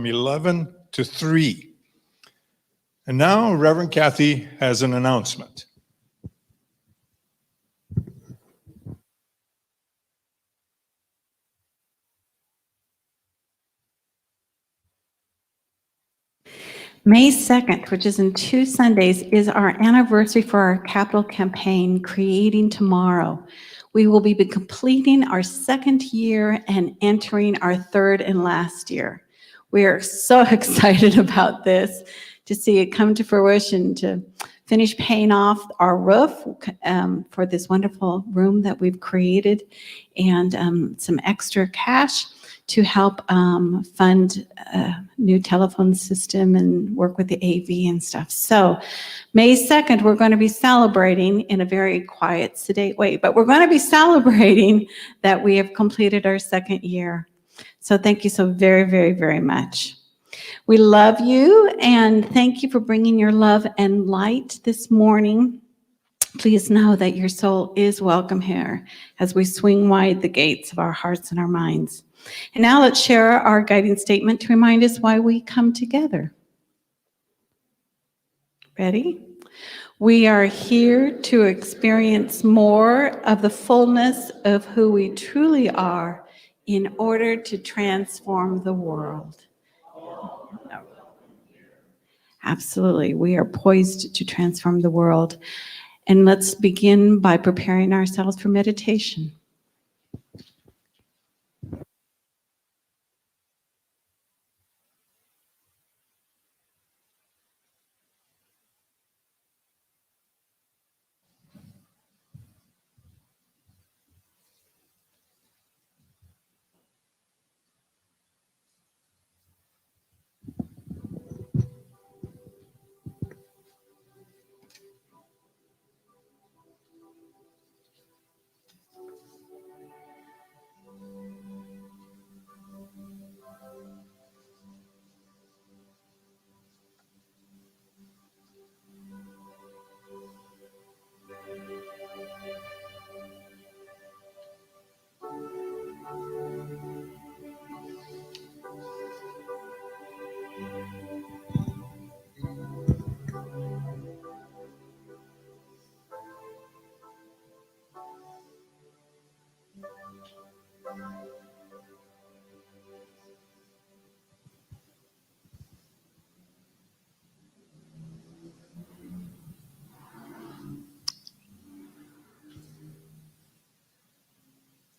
11 to 3. And now Reverend Kathy has an announcement. May 2nd, which is in 2 Sundays, is our anniversary for our capital campaign, Creating Tomorrow. We will be completing our 2nd year and entering our 3rd and last year. We are so excited about this, to see it come to fruition, to finish paying off our roof for this wonderful room that we've created, and some extra cash to help fund a new telephone system and work with the AV and stuff. So May 2nd, we're going to be celebrating in a very quiet, sedate way, but we're going to be celebrating that we have completed our 2nd year. So thank you so very, very, very much. We love you, and thank you for bringing your love and light this morning. Please know that your soul is welcome here as we swing wide the gates of our hearts and our minds. And now let's share our guiding statement to remind us why we come together. Ready? We are here to experience more of the fullness of who we truly are in order to transform the world. Absolutely, we are poised to transform the world. And let's begin by preparing ourselves for meditation.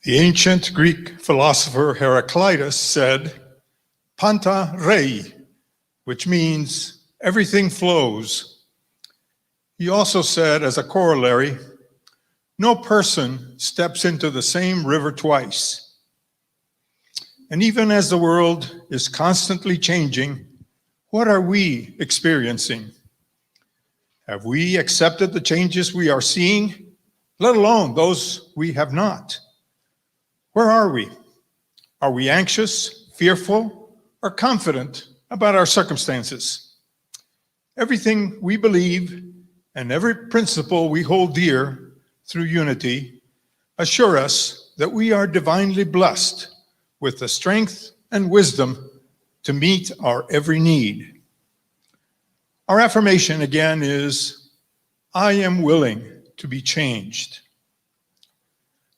The ancient Greek philosopher Heraclitus said, "Panta rei," which means everything flows. He also said, as a corollary, no person steps into the same river twice. And even as the world is constantly changing, what are we experiencing? Have we accepted the changes we are seeing, let alone those we have not? Where are we? Are we anxious, fearful, or confident about our circumstances? Everything we believe and every principle we hold dear through unity assure us that we are divinely blessed with the strength and wisdom to meet our every need. Our affirmation again is, I am willing to be changed.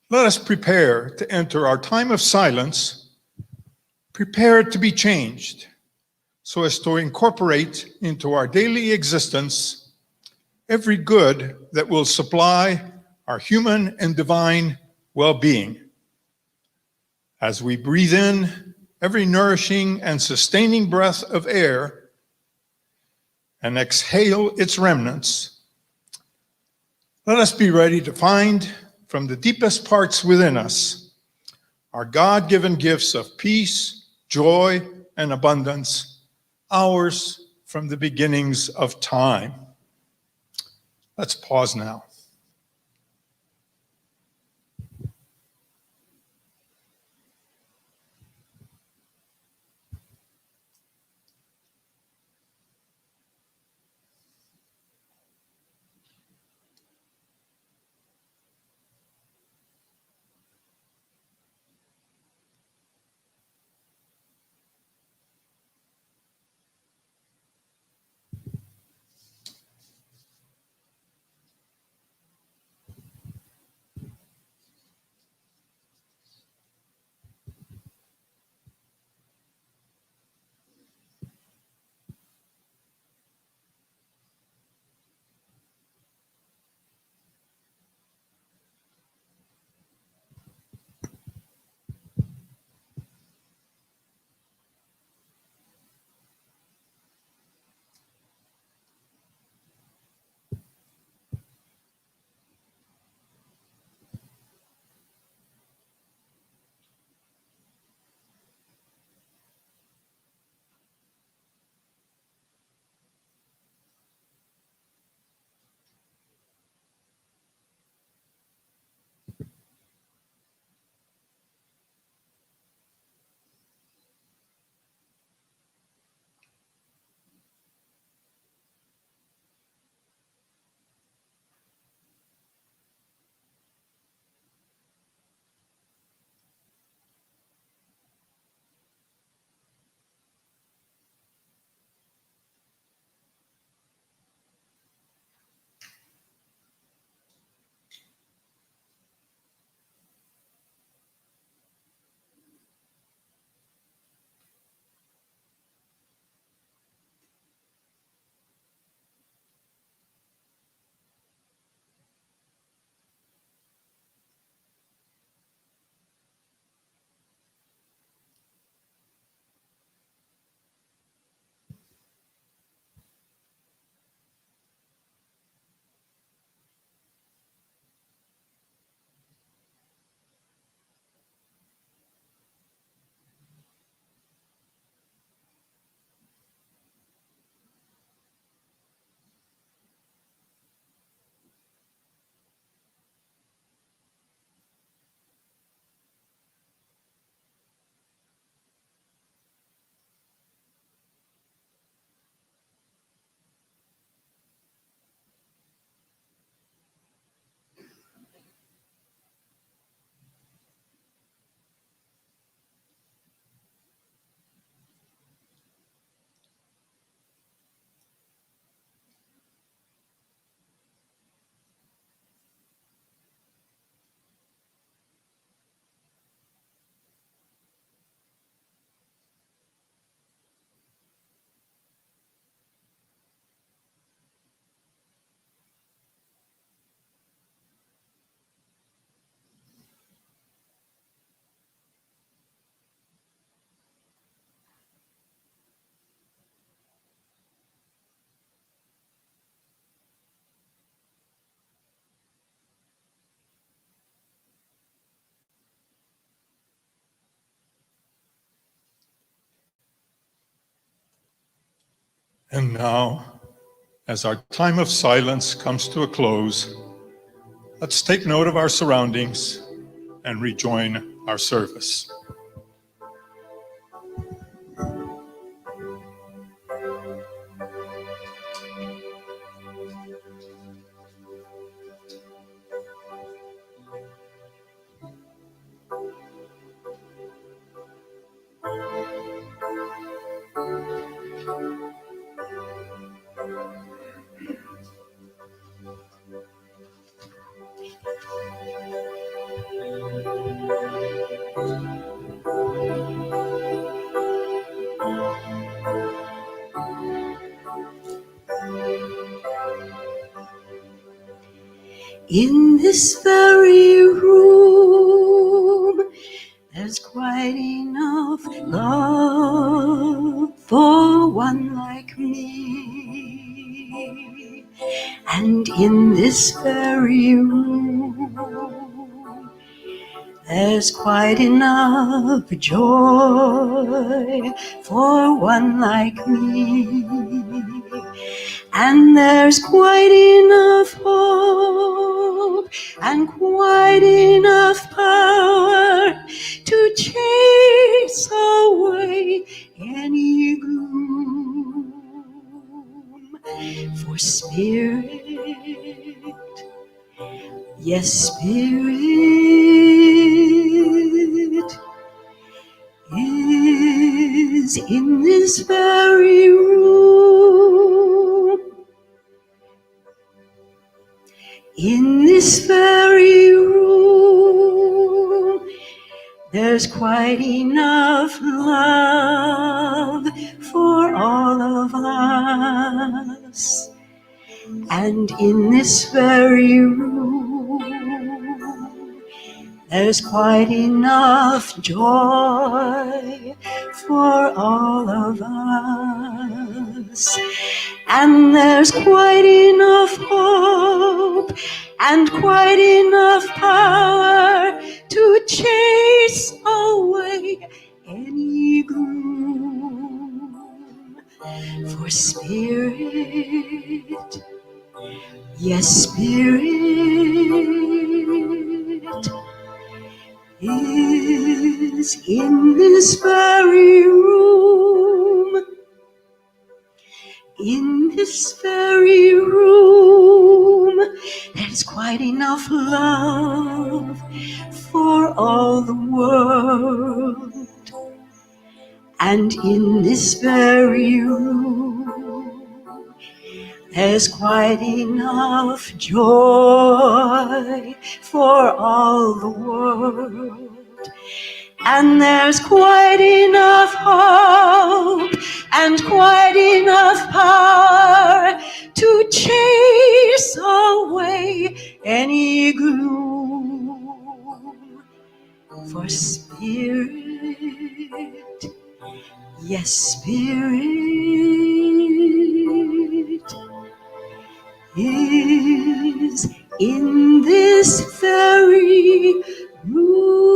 Let us prepare to enter our time of silence, prepared to be changed, so as to incorporate into our daily existence every good that will supply our human and divine well-being. As we breathe in every nourishing and sustaining breath of air and exhale its remnants, let us be ready to find from the deepest parts within us our God-given gifts of peace, joy, and abundance, ours from the beginnings of time. Let's pause now. And now, as our time of silence comes to a close, let's take note of our surroundings and rejoin our service. In this very room, there's quite enough love for one like me. And in this very room, there's quite enough joy for one like me. And there's quite enough hope and quite enough power to chase away any gloom. For spirit, yes, spirit is in this very room. In this very room, there's quite enough love for all of us. And in this very room, there's quite enough joy for all of us. And there's quite enough hope and quite enough power to chase away any gloom. For spirit, yes, spirit is in this very room. In this very room, there's quite enough love for all the world. And in this very room, there's quite enough joy for all the world. And there's quite enough hope and quite enough power to chase away any gloom. For spirit, yes, spirit is in this very room.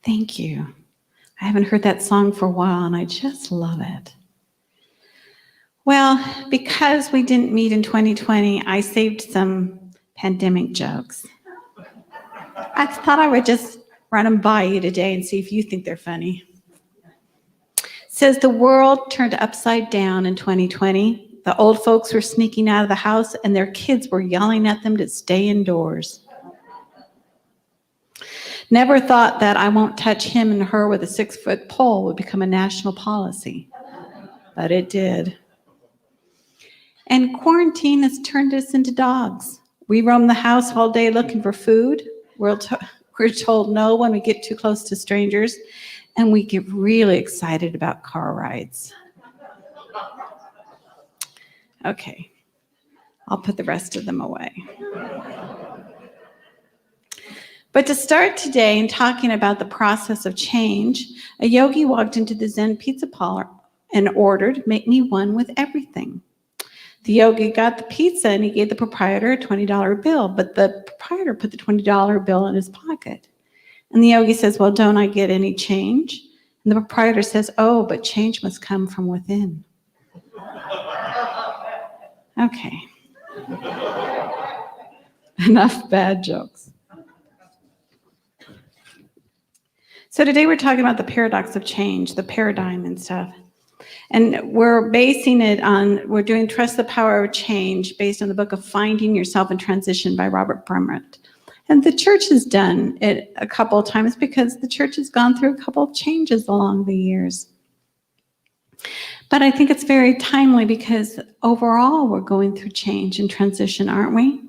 Thank you. I haven't heard that song for a while, and I just love it. Well, because we didn't meet in 2020, I saved some pandemic jokes. I thought I would just run them by you today and see if you think they're funny. It says the world turned upside down in 2020. The old folks were sneaking out of the house, and their kids were yelling at them to stay indoors. Never thought that I won't touch him and her with a 6-foot pole would become a national policy, but it did. And quarantine has turned us into dogs. We roam the house all day looking for food. We're told no when we get too close to strangers, and we get really excited about car rides. Okay, I'll put the rest of them away. But to start today in talking about the process of change, a yogi walked into the Zen pizza parlor and ordered, "Make me one with everything." The yogi got the pizza and he gave the proprietor a $20 bill, but the proprietor put the $20 bill in his pocket. And the yogi says, "Well, don't I get any change?" And the proprietor says, "Oh, but change must come from within." Okay. Enough bad jokes. So today we're talking about the paradox of change, the paradigm and stuff. And we're basing it on, we're doing Trust the Power of Change based on the book of Finding Yourself in Transition by Robert Brumrett. And the church has done it a couple of times because the church has gone through a couple of changes along the years. But I think it's very timely because overall we're going through change and transition, aren't we?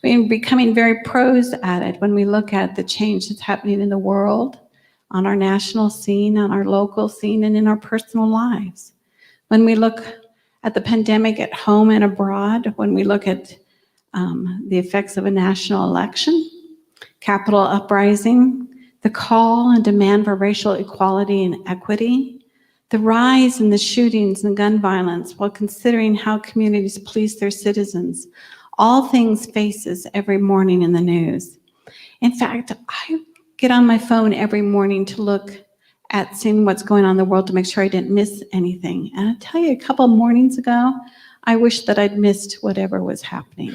We're becoming very pros at it when we look at the change that's happening in the world, on our national scene, on our local scene, and in our personal lives. When we look at the pandemic at home and abroad, when we look at the effects of a national election, Capitol uprising, the call and demand for racial equality and equity, the rise in the shootings and gun violence while considering how communities police their citizens, all things faces every morning in the news. In fact, I get on my phone every morning to look at seeing what's going on in the world to make sure I didn't miss anything. And I tell you, a couple of mornings ago, I wish that I'd missed whatever was happening.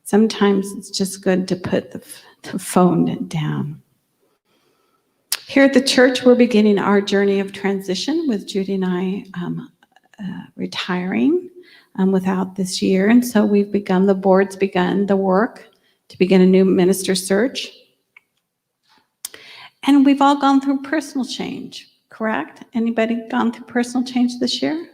Sometimes it's just good to put the phone down. Here at the church, we're beginning our journey of transition with Judy and I retiring without this year. And so the board's begun the work to begin a new minister search. And we've all gone through personal change, correct? Anybody gone through personal change this year?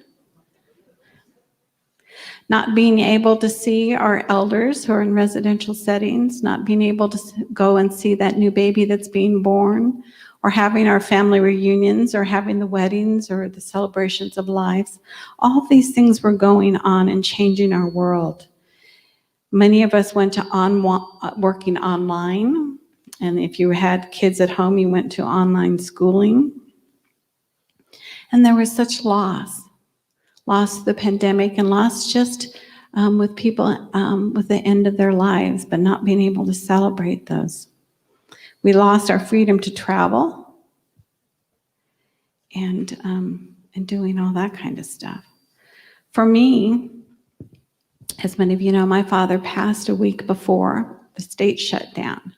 Not being able to see our elders who are in residential settings, not being able to go and see that new baby that's being born, or having our family reunions, or having the weddings, or the celebrations of lives. All of these things were going on and changing our world. Many of us went to working online. And if you had kids at home, you went to online schooling. And there was such loss of the pandemic and loss just with people with the end of their lives, but not being able to celebrate those. We lost our freedom to travel and doing all that kind of stuff. For me, as many of you know, my father passed a week before the state shut down.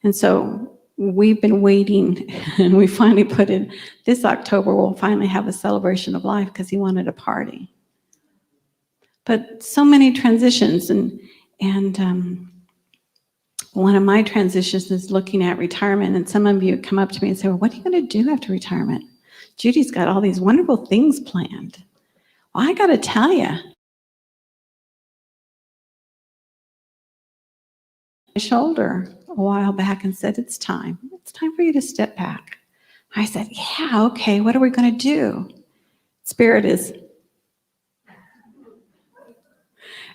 And so we've been waiting, and we finally put in this October, we'll finally have a celebration of life because he wanted a party. But so many transitions, and one of my transitions is looking at retirement, and some of you come up to me and say, "Well, what are you going to do after retirement? Judy's got all these wonderful things planned." Well, I got to tell you, my shoulder a while back and said, it's time for you to step back. I said, yeah, okay, what are we going to do? Spirit is.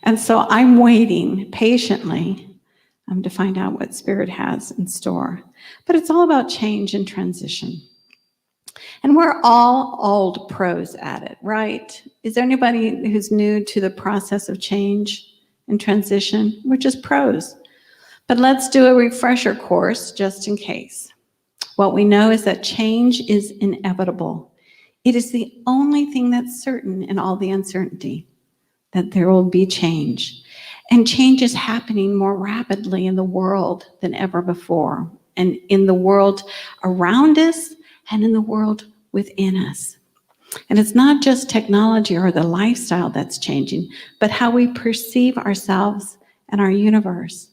And so I'm waiting patiently to find out what Spirit has in store. But it's all about change and transition. And we're all old pros at it, right? Is there anybody who's new to the process of change and transition? We're just pros. But let's do a refresher course just in case. What we know is that change is inevitable. It is the only thing that's certain in all the uncertainty, that there will be change. And change is happening more rapidly in the world than ever before, and in the world around us and in the world within us. And it's not just technology or the lifestyle that's changing, but how we perceive ourselves and our universe.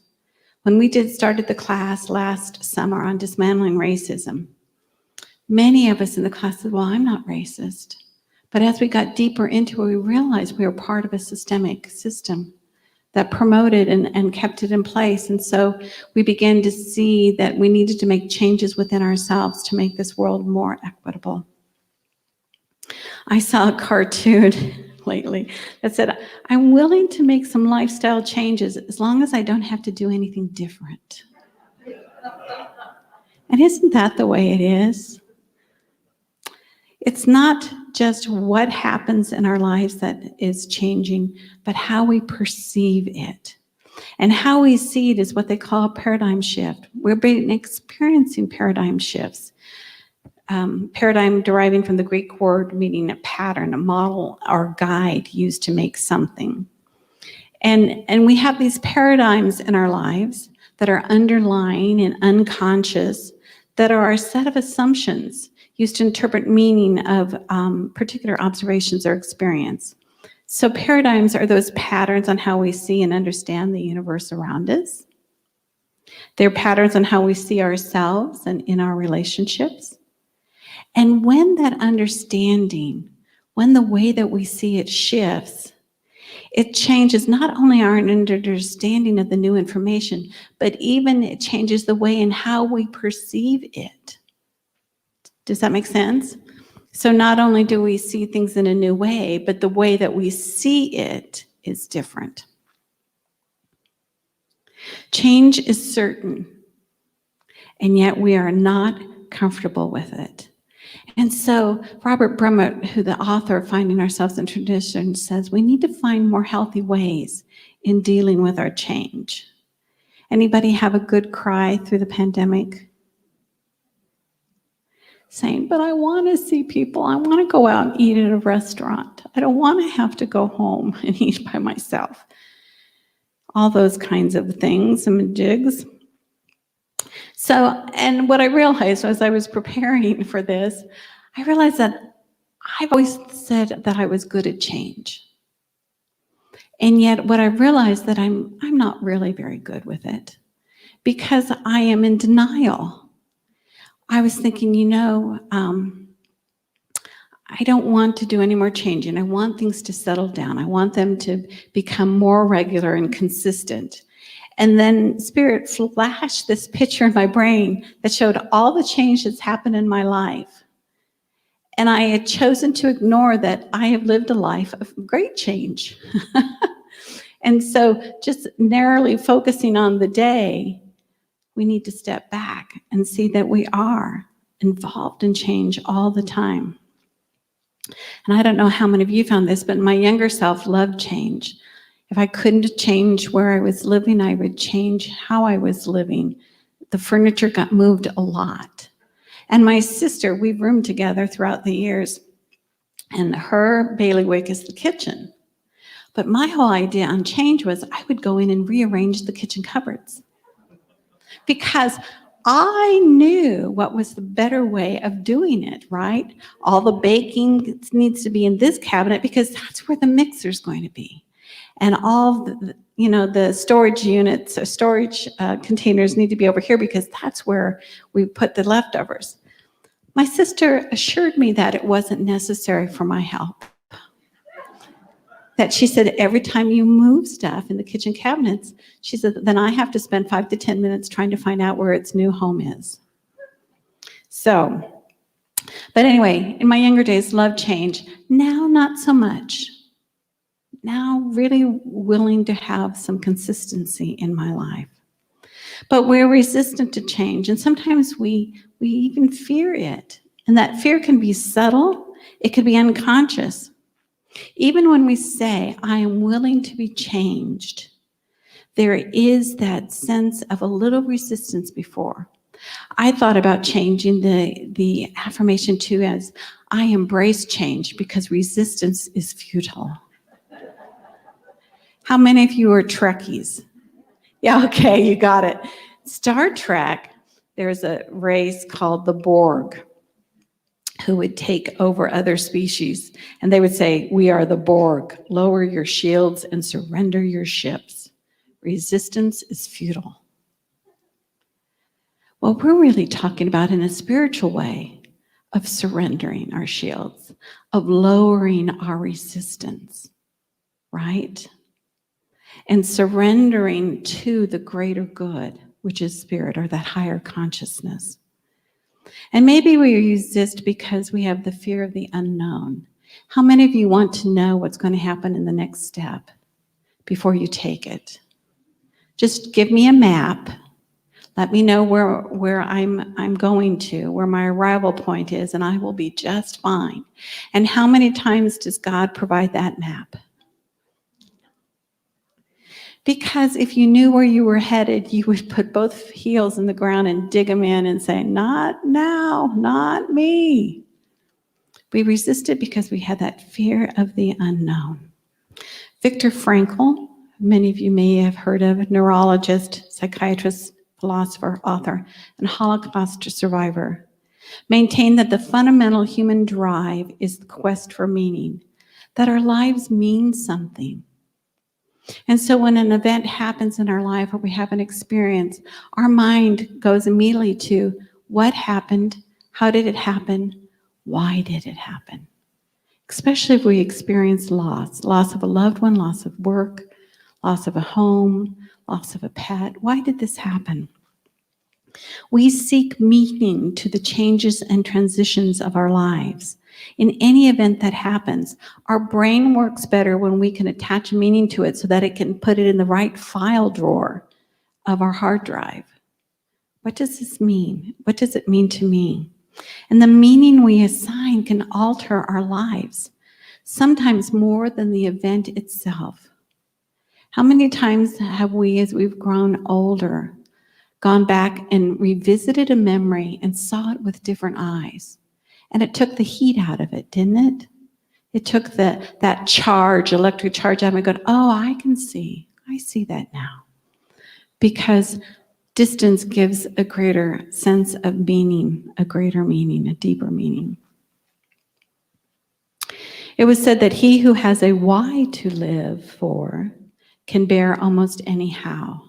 When we started the class last summer on dismantling racism, many of us in the class said, well, I'm not racist. But as we got deeper into it, we realized we were part of a systemic system that promoted and kept it in place. And so we began to see that we needed to make changes within ourselves to make this world more equitable. I saw a cartoon lately that said, I'm willing to make some lifestyle changes as long as I don't have to do anything different. And isn't that the way it is? It's not just what happens in our lives that is changing, but how we perceive it. And how we see it is what they call a paradigm shift. We've been experiencing paradigm shifts. Paradigm deriving from the Greek word meaning a pattern, a model, or guide used to make something. And we have these paradigms in our lives that are underlying and unconscious, that are a set of assumptions used to interpret meaning of particular observations or experience. So paradigms are those patterns on how we see and understand the universe around us. They're patterns on how we see ourselves and in our relationships. And when that understanding, when the way that we see it shifts, it changes not only our understanding of the new information, but even it changes the way in how we perceive it. Does that make sense? So not only do we see things in a new way, but the way that we see it is different. Change is certain, and yet we are not comfortable with it. And so Robert Brummett, who the author of Finding Ourselves in Tradition, says we need to find more healthy ways in dealing with our change. Anybody have a good cry through the pandemic? Saying, but I want to see people. I want to go out and eat at a restaurant. I don't want to have to go home and eat by myself. All those kinds of things and jigs. So, and what I realized as I was preparing for this, I realized that I've always said that I was good at change. And yet what I realized that I'm not really very good with it because I am in denial. I was thinking, I don't want to do any more changing. I want things to settle down. I want them to become more regular and consistent. And then Spirit flashed this picture in my brain that showed all the change that's happened in my life. And I had chosen to ignore that I have lived a life of great change. And so just narrowly focusing on the day, we need to step back and see that we are involved in change all the time. And I don't know how many of you found this, but my younger self loved change. If I couldn't change where I was living, I would change how I was living. The furniture got moved a lot. And my sister, we roomed together throughout the years, and her bailiwick is the kitchen. But my whole idea on change was I would go in and rearrange the kitchen cupboards because I knew what was the better way of doing it, right? All the baking needs to be in this cabinet because that's where the mixer's going to be. And all the storage units or storage containers need to be over here because that's where we put the leftovers. My sister assured me that it wasn't necessary for my help. That she said, every time you move stuff in the kitchen cabinets, she said, then I have to spend 5 to 10 minutes trying to find out where its new home is. So, but anyway, in my younger days, love change. Now, not so much. Now, really willing to have some consistency in my life. But we're resistant to change, and sometimes we even fear it. And that fear can be subtle. It can be unconscious. Even when we say, I am willing to be changed, there is that sense of a little resistance before. I thought about changing the affirmation too as, I embrace change because resistance is futile. How many of you are Trekkies? Yeah, okay, you got it. Star Trek, there's a race called the Borg, who would take over other species. And they would say, we are the Borg. Lower your shields and surrender your ships. Resistance is futile. Well, we're really talking about in a spiritual way of surrendering our shields, of lowering our resistance, right? And surrendering to the greater good, which is spirit or that higher consciousness. And maybe we resist because we have the fear of the unknown. How many of you want to know what's going to happen in the next step before you take it? Just give me a map, Let me know where I'm going to, where my arrival point is, and I will be just fine. And how many times does God provide that map? Because if you knew where you were headed, you would put both heels in the ground and dig them in and say, not now, not me. We resisted because we had that fear of the unknown. Viktor Frankl, many of you may have heard of, neurologist, psychiatrist, philosopher, author, and Holocaust survivor, maintained that the fundamental human drive is the quest for meaning, that our lives mean something. And so when an event happens in our life or we have an experience, our mind goes immediately to what happened, how did it happen, why did it happen? Especially if we experience loss of a loved one, loss of work, loss of a home, loss of a pet. Why did this happen? We seek meaning to the changes and transitions of our lives. In any event that happens, our brain works better when we can attach meaning to it so that it can put it in the right file drawer of our hard drive. What does this mean? What does it mean to me? And the meaning we assign can alter our lives, sometimes more than the event itself. How many times have we, as we've grown older, gone back and revisited a memory and saw it with different eyes? And it took the heat out of it, didn't it? It took that charge, electric charge out of it, going, oh, I see that now. Because distance gives a greater sense of meaning, a greater meaning, a deeper meaning. It was said that he who has a why to live for can bear almost any how.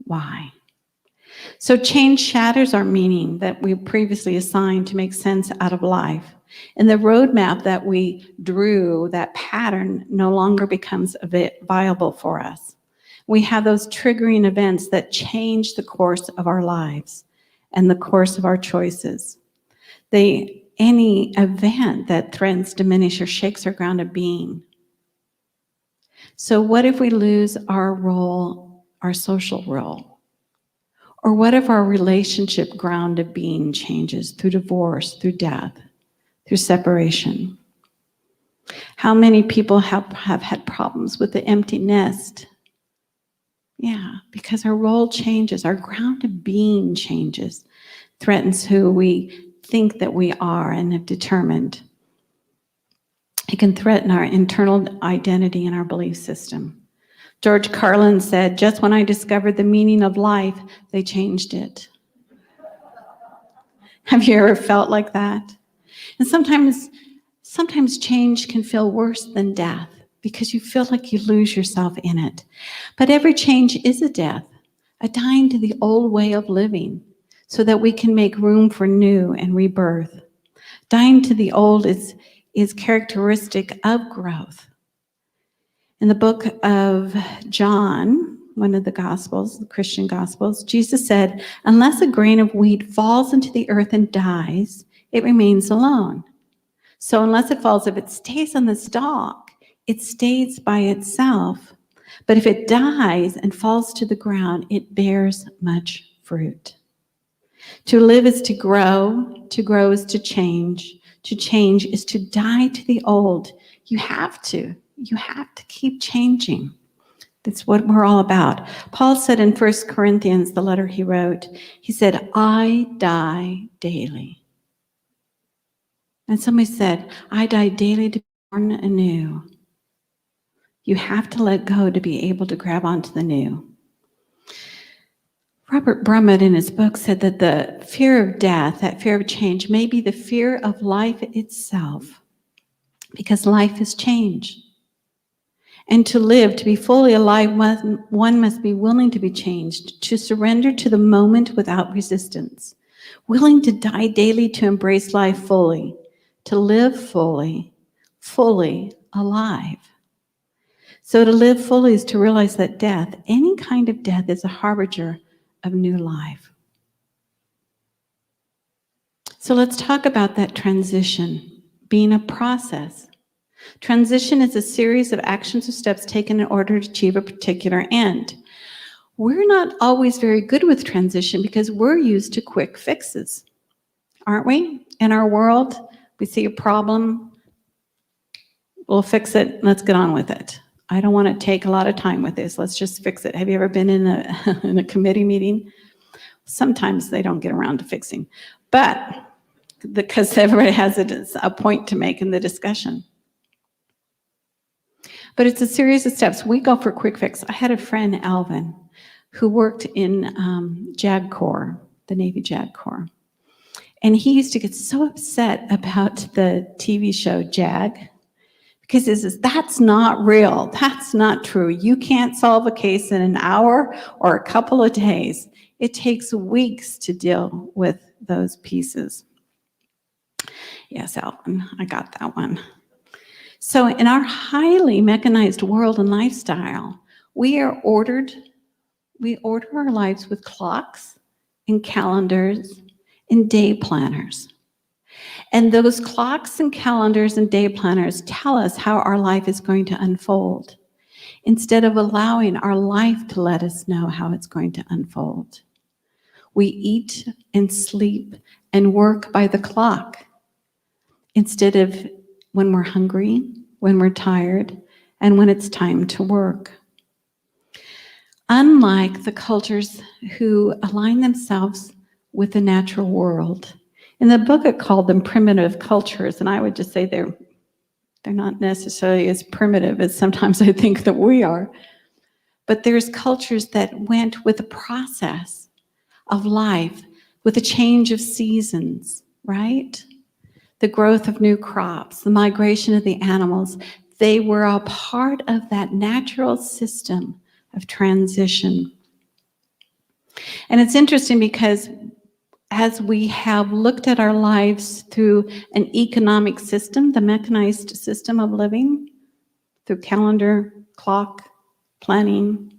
Why? So change shatters our meaning that we previously assigned to make sense out of life. And the roadmap that we drew, that pattern, no longer becomes viable for us. We have those triggering events that change the course of our lives and the course of our choices. Any event that threatens, diminish, or shakes our ground of being. So what if we lose our role, our social role? Or what if our relationship ground of being changes through divorce, through death, through separation? How many people have had problems with the empty nest? Yeah, because our role changes, our ground of being changes, threatens who we think that we are and have determined. It can threaten our internal identity and our belief system. George Carlin said, just when I discovered the meaning of life, they changed it. Have you ever felt like that? And sometimes change can feel worse than death because you feel like you lose yourself in it. But every change is a death, a dying to the old way of living so that we can make room for new and rebirth. Dying to the old is characteristic of growth. In the book of John, one of the Gospels, the Christian Gospels, Jesus said, unless a grain of wheat falls into the earth and dies, it remains alone. So unless it falls, if it stays on the stalk, it stays by itself. But if it dies and falls to the ground, it bears much fruit. To live is to grow is to change is to die to the old. You have to keep changing. That's what we're all about. Paul said in 1 Corinthians, the letter he wrote, he said, I die daily. And somebody said, I die daily to be born anew. You have to let go to be able to grab onto the new. Robert Brummett in his book said that the fear of death, that fear of change, may be the fear of life itself, because life is change. And to live, to be fully alive, one must be willing to be changed, to surrender to the moment without resistance, willing to die daily to embrace life fully, to live fully, fully alive. So to live fully is to realize that death, any kind of death, is a harbinger of new life. So let's talk about that transition being a process. Transition is a series of actions or steps taken in order to achieve a particular end. we're not always very good with transition because we're used to quick fixes, aren't we? In our world, we see a problem, we'll fix it, let's get on with it. I don't want to take a lot of time with this, let's just fix it. Have you ever been in a committee meeting? Sometimes they don't get around to fixing, but because everybody has a point to make in the discussion. But it's a series of steps. We go for quick fix. I had a friend, Alvin, who worked in JAG Corps, the Navy JAG Corps. And he used to get so upset about the TV show JAG, because he says, that's not real, that's not true. You can't solve a case in an hour or a couple of days. It takes weeks to deal with those pieces. Yes, Alvin, I got that one. So in our highly mechanized world and lifestyle, we order our lives with clocks and calendars and day planners. And those clocks and calendars and day planners tell us how our life is going to unfold, instead of allowing our life to let us know how it's going to unfold. We eat and sleep and work by the clock, instead of when we're hungry, when we're tired, and when it's time to work. Unlike the cultures who align themselves with the natural world, in the book it called them primitive cultures, and I would just say they're not necessarily as primitive as sometimes I think that we are, but there's cultures that went with the process of life, with the change of seasons, right? The growth of new crops, the migration of the animals, they were a part of that natural system of transition. And it's interesting because as we have looked at our lives through an economic system, the mechanized system of living, through calendar, clock, planning,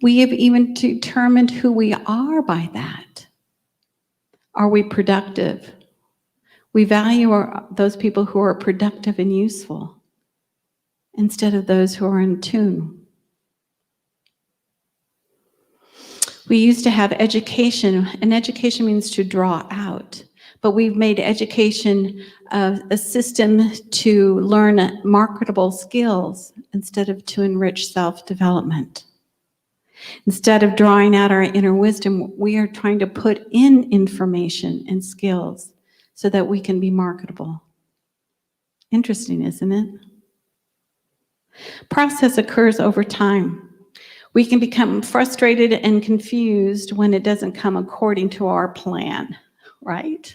we have even determined who we are by that. Are we productive? We value those people who are productive and useful instead of those who are in tune. We used to have education, and education means to draw out, but we've made education a system to learn marketable skills instead of to enrich self-development. Instead of drawing out our inner wisdom, we are trying to put in information and skills so that we can be marketable. Interesting, isn't it? Process occurs over time. We can become frustrated and confused when it doesn't come according to our plan, right?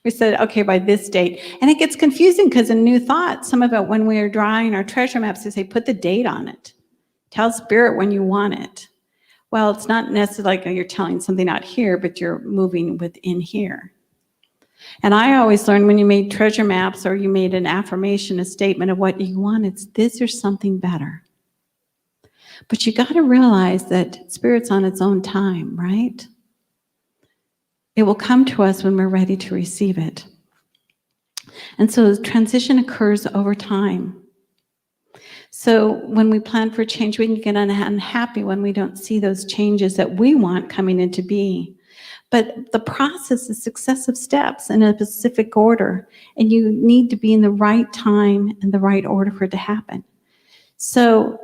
We said, okay, by this date. And it gets confusing because in New Thought, some of it, when we are drawing our treasure maps, they say, put the date on it. Tell Spirit when you want it. Well, it's not necessarily like you're telling something out here, but you're moving within here. And I always learned when you made treasure maps or you made an affirmation, a statement of what you want, it's this or something better. But you got to realize that Spirit's on its own time, right? It will come to us when we're ready to receive it. And so transition occurs over time. So when we plan for change, we can get unhappy when we don't see those changes that we want coming into being. But the process is successive steps in a specific order, and you need to be in the right time and the right order for it to happen. So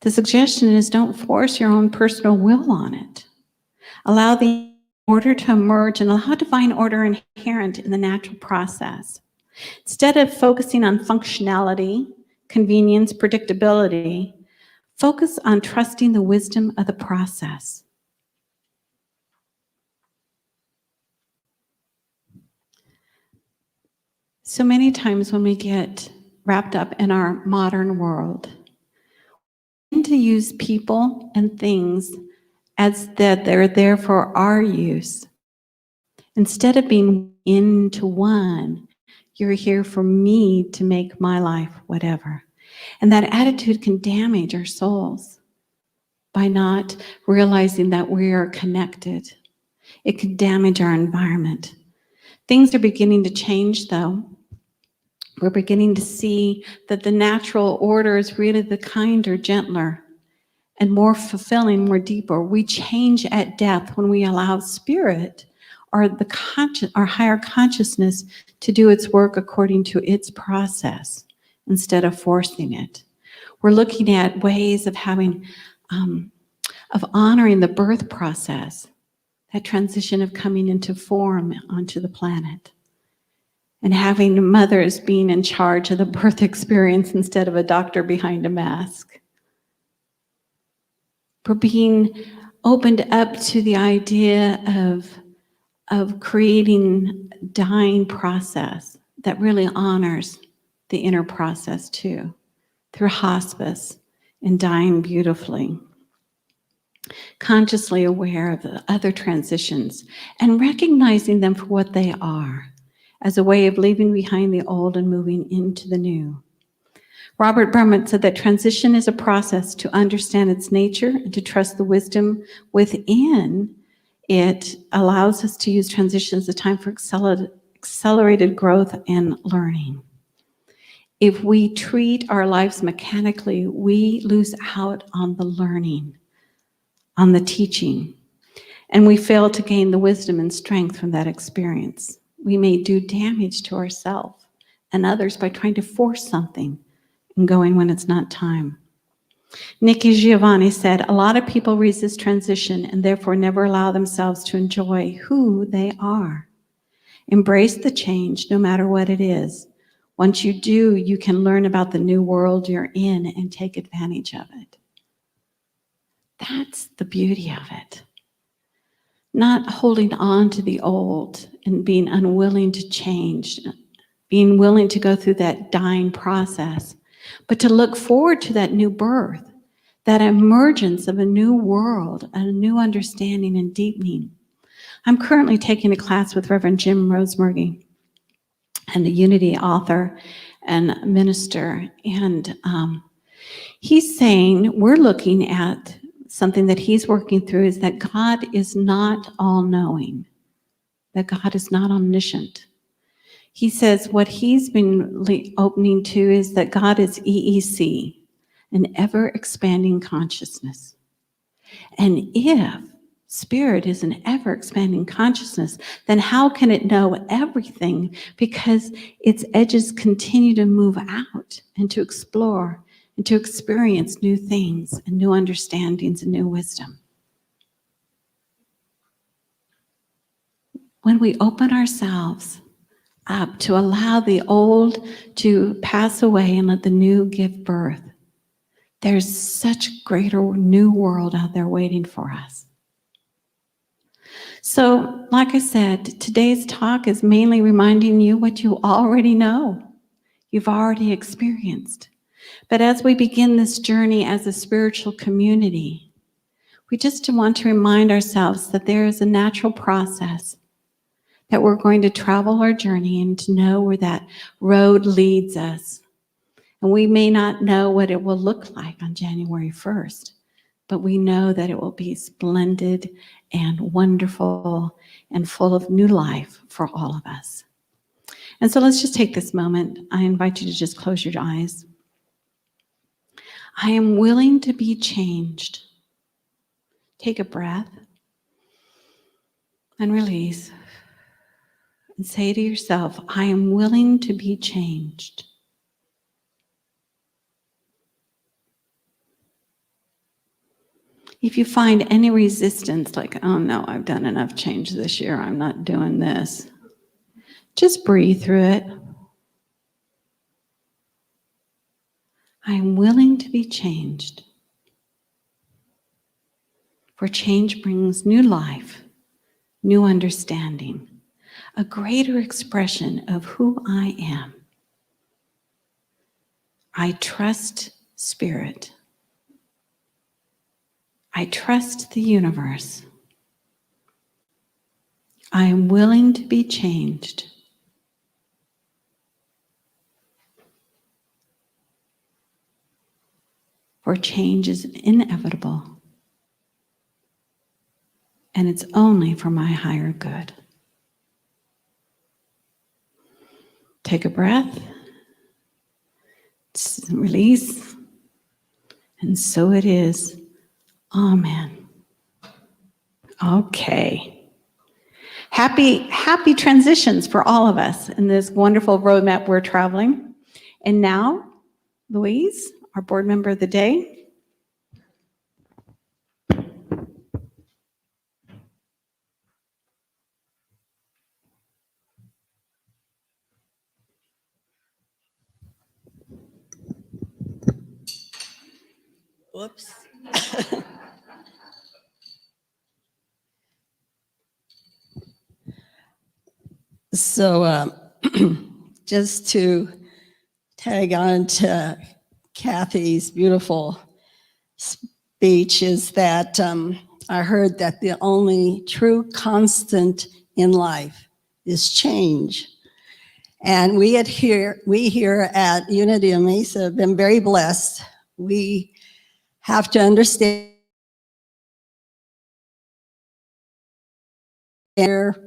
the suggestion is don't force your own personal will on it. Allow the order to emerge and allow divine order inherent in the natural process. Instead of focusing on functionality, convenience, predictability, focus on trusting the wisdom of the process. So many times when we get wrapped up in our modern world, we tend to use people and things as that they're there for our use. Instead of being into one, you're here for me to make my life whatever. And that attitude can damage our souls by not realizing that we are connected. It can damage our environment. Things are beginning to change though. We're beginning to see that the natural order is really the kinder, gentler and more fulfilling, more deeper. We change at depth when we allow spirit or our higher consciousness to do its work according to its process instead of forcing it. We're looking at ways of of honoring the birth process, that transition of coming into form onto the planet, and having mothers being in charge of the birth experience instead of a doctor behind a mask. For being opened up to the idea of creating a dying process that really honors the inner process too, through hospice and dying beautifully. Consciously aware of the other transitions and recognizing them for what they are, as a way of leaving behind the old and moving into the new. Robert Brummett said that transition is a process to understand its nature and to trust the wisdom within it allows us to use transition as a time for accelerated growth and learning. If we treat our lives mechanically, we lose out on the learning, on the teaching, and we fail to gain the wisdom and strength from that experience. We may do damage to ourselves and others by trying to force something and going when it's not time. Nikki Giovanni said, a lot of people resist transition and therefore never allow themselves to enjoy who they are. Embrace the change no matter what it is. Once you do, you can learn about the new world you're in and take advantage of it. That's the beauty of it. Not holding on to the old and being unwilling to change, being willing to go through that dying process, but to look forward to that new birth, that emergence of a new world, a new understanding and deepening. I'm currently taking a class with Reverend Jim Rosemurgy, and a Unity author and minister, and he's saying we're looking at something that he's working through is that God is not all-knowing, that God is not omniscient. He says what he's been opening to is that God is EEC, an ever-expanding consciousness. And if spirit is an ever-expanding consciousness, then how can it know everything? Because its edges continue to move out and to explore and to experience new things and new understandings and new wisdom. When we open ourselves up to allow the old to pass away and let the new give birth, there's such greater new world out there waiting for us. So, like I said, today's talk is mainly reminding you what you already know, you've already experienced. But as we begin this journey as a spiritual community, we just want to remind ourselves that there is a natural process, that we're going to travel our journey and to know where that road leads us. And we may not know what it will look like on January 1st, but we know that it will be splendid and wonderful and full of new life for all of us. And so let's just take this moment. I invite you to just close your eyes. I am willing to be changed. Take a breath and release. And say to yourself, I am willing to be changed. If you find any resistance, like, oh no, I've done enough change this year, I'm not doing this, just breathe through it. I am willing to be changed. For change brings new life, new understanding, a greater expression of who I am. I trust spirit. I trust the universe. I am willing to be changed. For change is inevitable, and it's only for my higher good. Take a breath, release, and so it is. Amen. Okay. Happy transitions for all of us in this wonderful roadmap we're traveling. And now, Louise, our board member of the day. Whoops. So just to tag on to Kathy's beautiful speech is that I heard that the only true constant in life is change. And we here at Unity of Mesa have been very blessed. We have to understand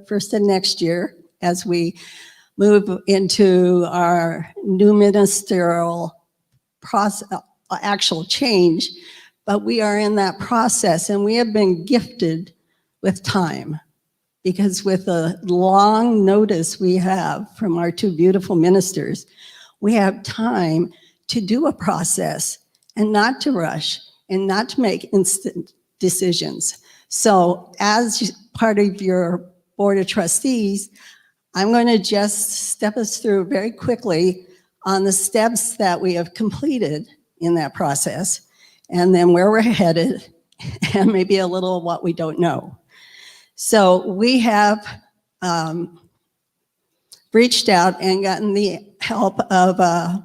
first and next year as we move into our new ministerial process, actual change, but we are in that process and we have been gifted with time because with the long notice we have from our two beautiful ministers, we have time to do a process and not to rush and not to make instant decisions. So as part of your board of trustees, I'm going to just step us through very quickly on the steps that we have completed in that process, and then where we're headed, and maybe a little of what we don't know. So we have reached out and gotten the help of an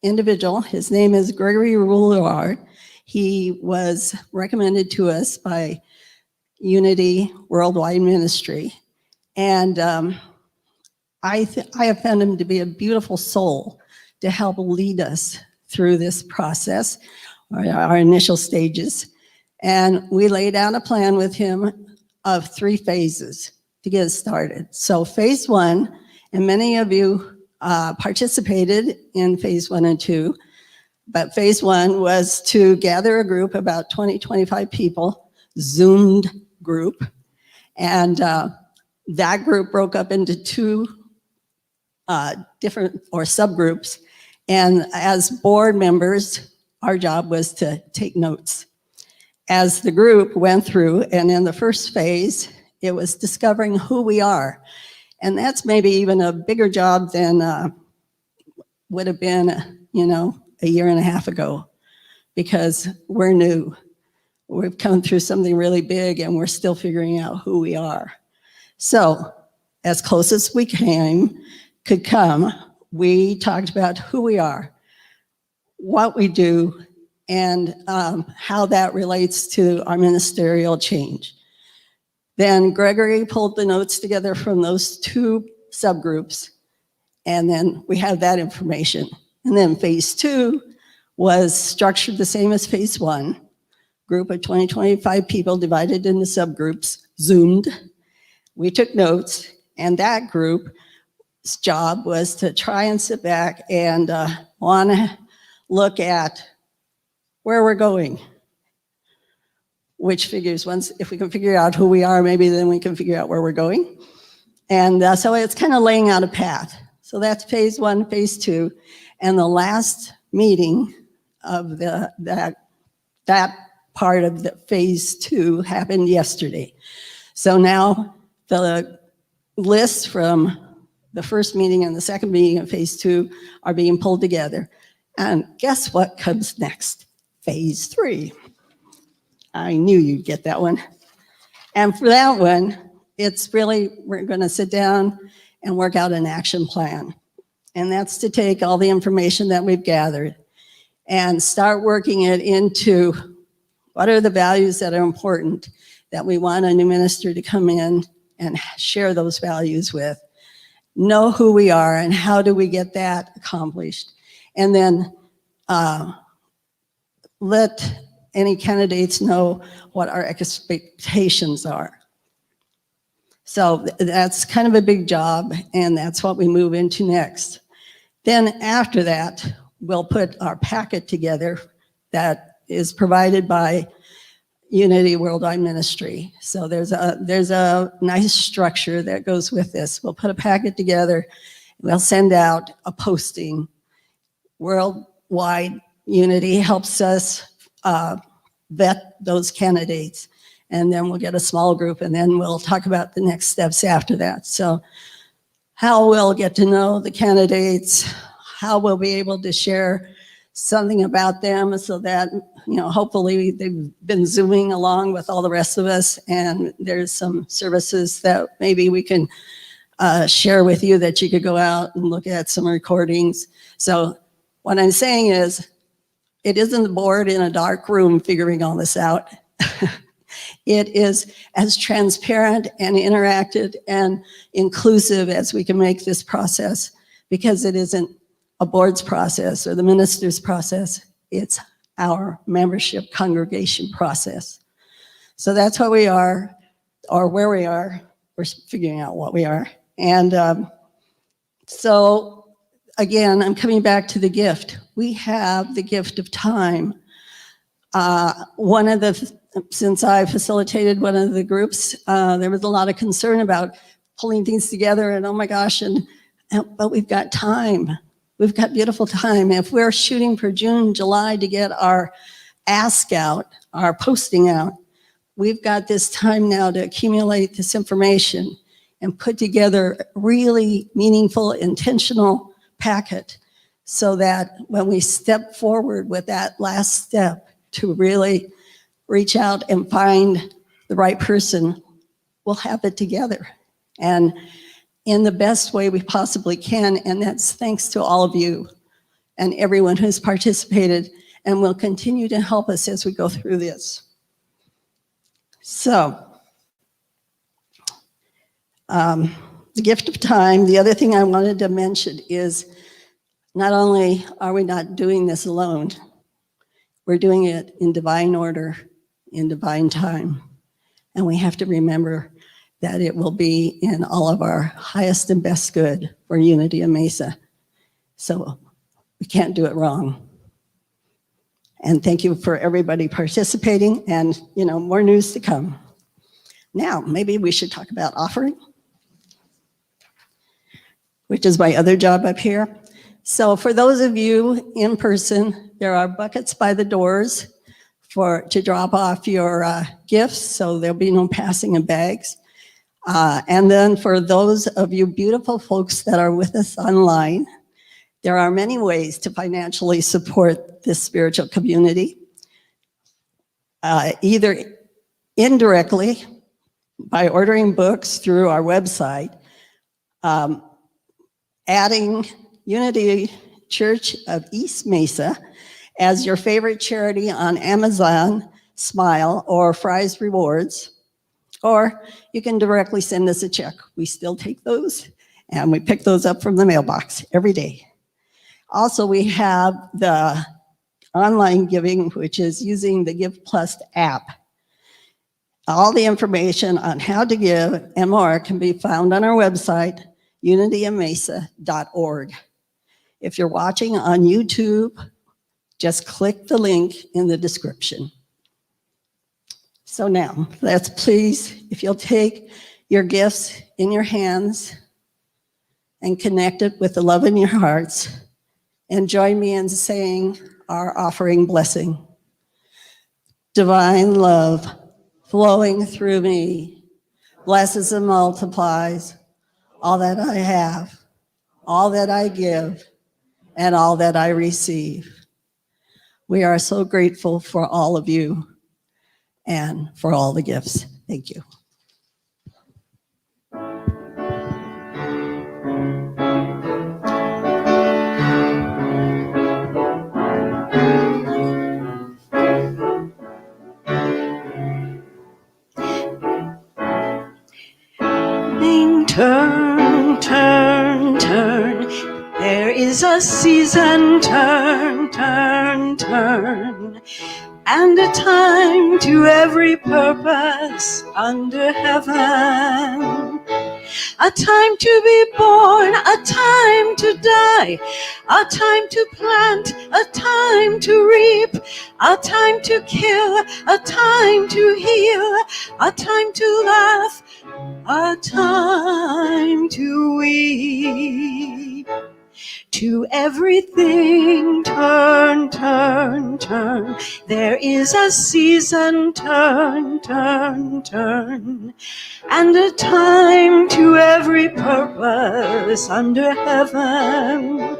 individual. His name is Gregory Roulard. He was recommended to us by Unity Worldwide Ministry, and I have found him to be a beautiful soul to help lead us through this process, our initial stages. And we laid out a plan with him of 3 phases to get us started. So phase 1, and many of you participated in phase 1 and 2, but phase 1 was to gather a group, about 20, 25 people, Zoomed group. And that group broke up into 2 different or subgroups. And as board members, our job was to take notes. As the group went through, and in the first phase, it was discovering who we are. And that's maybe even a bigger job than would have been, a year and a half ago, because we're new. We've come through something really big and we're still figuring out who we are. So as close as we could come, we talked about who we are, what we do, and how that relates to our ministerial change. Then Gregory pulled the notes together from those 2 subgroups, and then we have that information. And then phase 2 was structured the same as phase 1, group of 20, 25 people divided into subgroups, Zoomed. We took notes, and that group's job was to try and sit back and want to look at where we're going, which figures if we can figure out who we are, maybe then we can figure out where we're going. And so it's kind of laying out a path. So that's phase 1, phase 2, and the last meeting of that part of the phase 2 happened yesterday. So now the lists from the first meeting and the second meeting of phase 2 are being pulled together. And guess what comes next? Phase 3. I knew you'd get that one. And for that one, it's really, we're going to sit down and work out an action plan. And that's to take all the information that we've gathered and start working it into what are the values that are important that we want a new minister to come in and share those values with. Know who we are and how do we get that accomplished. And then let any candidates know what our expectations are. So that's kind of a big job, and that's what we move into next. Then after that, we'll put our packet together that is provided by Unity Worldwide Ministry. So there's a nice structure that goes with this. We'll put a packet together. We'll send out a posting. Worldwide Unity helps us vet those candidates. And then we'll get a small group, and then we'll talk about the next steps after that. So how we'll get to know the candidates, how we'll be able to share something about them so that, hopefully they've been Zooming along with all the rest of us, and there's some services that maybe we can share with you that you could go out and look at some recordings. So what I'm saying is, it isn't the board in a dark room figuring all this out. It is as transparent and interactive and inclusive as we can make this process, because it isn't a board's process or the minister's process. It's our membership congregation process. So that's what we are, or where we are. We're figuring out what we are. And so again, I'm coming back to the gift. We have the gift of time. Since I facilitated one of the groups, there was a lot of concern about pulling things together, and oh my gosh, but we've got time. We've got beautiful time. If we're shooting for June, July to get our ask out, our posting out, we've got this time now to accumulate this information and put together a really meaningful, intentional packet so that when we step forward with that last step to really reach out and find the right person, we'll have it together and in the best way we possibly can. And that's thanks to all of you and everyone who's participated and will continue to help us as we go through this. So, the gift of time, the other thing I wanted to mention is not only are we not doing this alone, we're doing it in divine order, in divine time. And we have to remember that it will be in all of our highest and best good for Unity and Mesa. So we can't do it wrong. And thank you for everybody participating, and more news to come. Now, maybe we should talk about offering, which is my other job up here. So for those of you in person, there are buckets by the doors to drop off your gifts, so there'll be no passing of bags. And then for those of you beautiful folks that are with us online, there are many ways to financially support this spiritual community, either indirectly by ordering books through our website, adding Unity Church of East Mesa as your favorite charity on Amazon, Smile, or Fry's Rewards, or you can directly send us a check. We still take those, and we pick those up from the mailbox every day. Also, we have the online giving, which is using the Give Plus app. All the information on how to give and more can be found on our website, unityandmesa.org. If you're watching on YouTube, just click the link in the description. So now, let's please, if you'll take your gifts in your hands and connect it with the love in your hearts, and join me in saying our offering blessing. Divine love flowing through me blesses and multiplies all that I have, all that I give, and all that I receive. We are so grateful for all of you and for all the gifts. Thank you. Turn, turn, turn. There is a season, turn, turn, turn. And a time to every purpose under heaven. a time to be born, a time to die, a time to plant, a time to reap, a time to kill, a time to heal, a time to laugh, a time to weep. To everything turn, turn, turn. There is a season, turn, turn, turn. And a time to every purpose under heaven.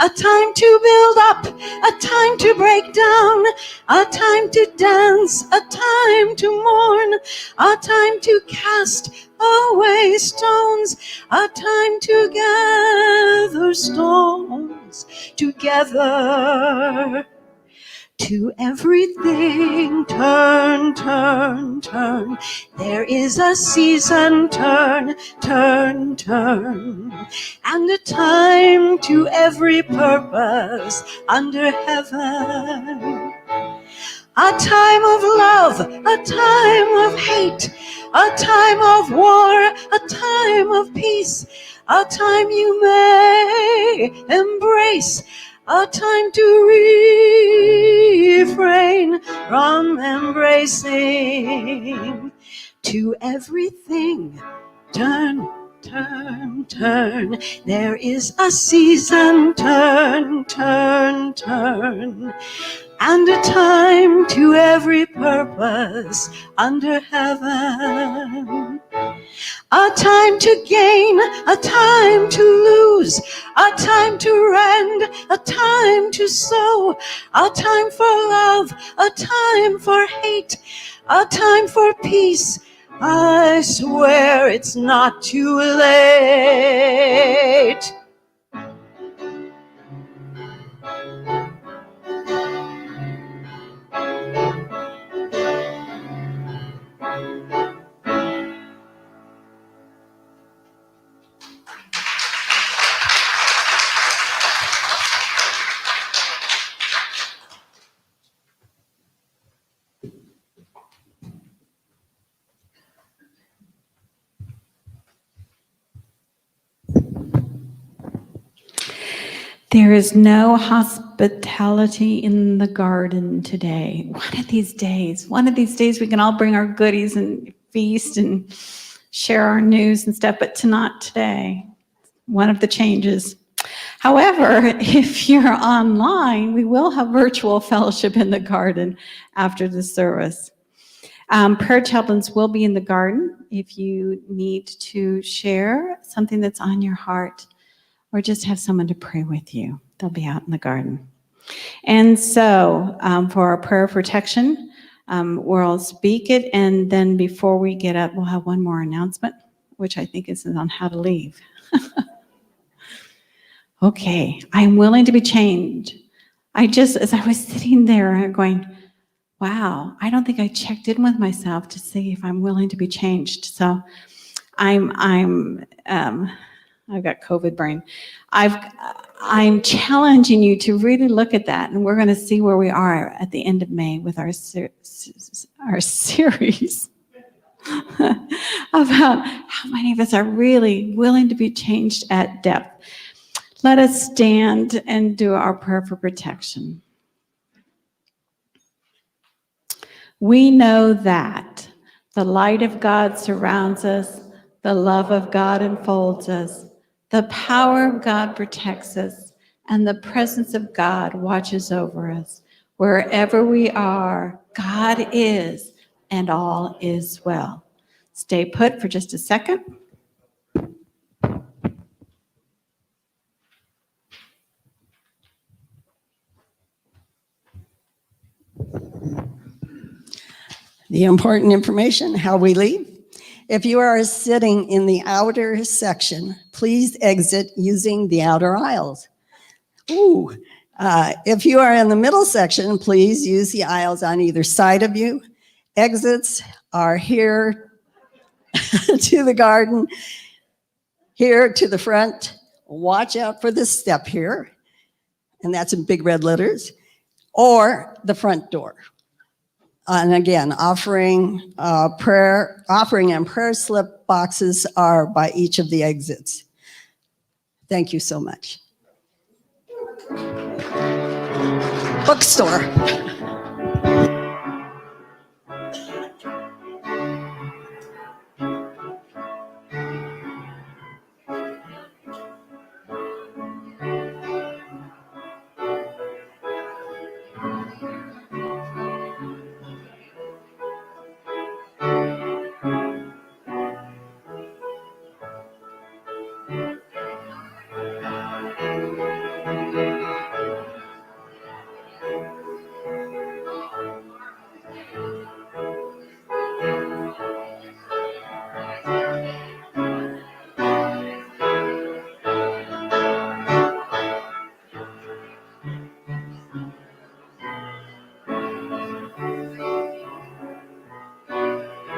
A time to build up, a time to break down, a time to dance, a time to mourn, a time to cast away stones, a time to gather stones together. To everything turn, turn, turn. There is a season, turn, turn, turn. And a time to every purpose under heaven. A time of love, a time of hate, a time of war, a time of peace, a time you may embrace, a time to refrain from embracing. To everything, turn, turn, turn. There is a season, turn, turn, turn. And a time to every purpose under heaven. A time to gain, a time to lose, a time to rend, a time to sow, a time for love, a time for hate, a time for peace. I swear it's not too late. There is no hospitality in the garden today. One of these days we can all bring our goodies and feast and share our news and stuff, but not today. One of the changes. However, if you're online, we will have virtual fellowship in the garden after the service. Prayer chaplains will be in the garden if you need to share something that's on your heart or just have someone to pray with you. They'll be out in the garden. And so for our prayer of protection, we'll speak it, and then before we get up, we'll have one more announcement, which I think is on how to leave. Okay, I'm willing to be changed. As I was sitting there going, wow, I don't think I checked in with myself to see if I'm willing to be changed. So I've got COVID brain. I'm challenging you to really look at that, and we're going to see where we are at the end of May with our series about how many of us are really willing to be changed at depth. Let us stand and do our prayer for protection. We know that the light of God surrounds us, the love of God enfolds us, the power of God protects us, and the presence of God watches over us. Wherever we are, God is, and all is well. Stay put for just a second. The important information, how we leave. If you are sitting in the outer section, please exit using the outer aisles. If you are in the middle section, please use the aisles on either side of you. Exits are here to the garden, here to the front. Watch out for this step here, and that's in big red letters, or the front door. And again, offering and prayer slip boxes are by each of the exits. Thank you so much. Bookstore.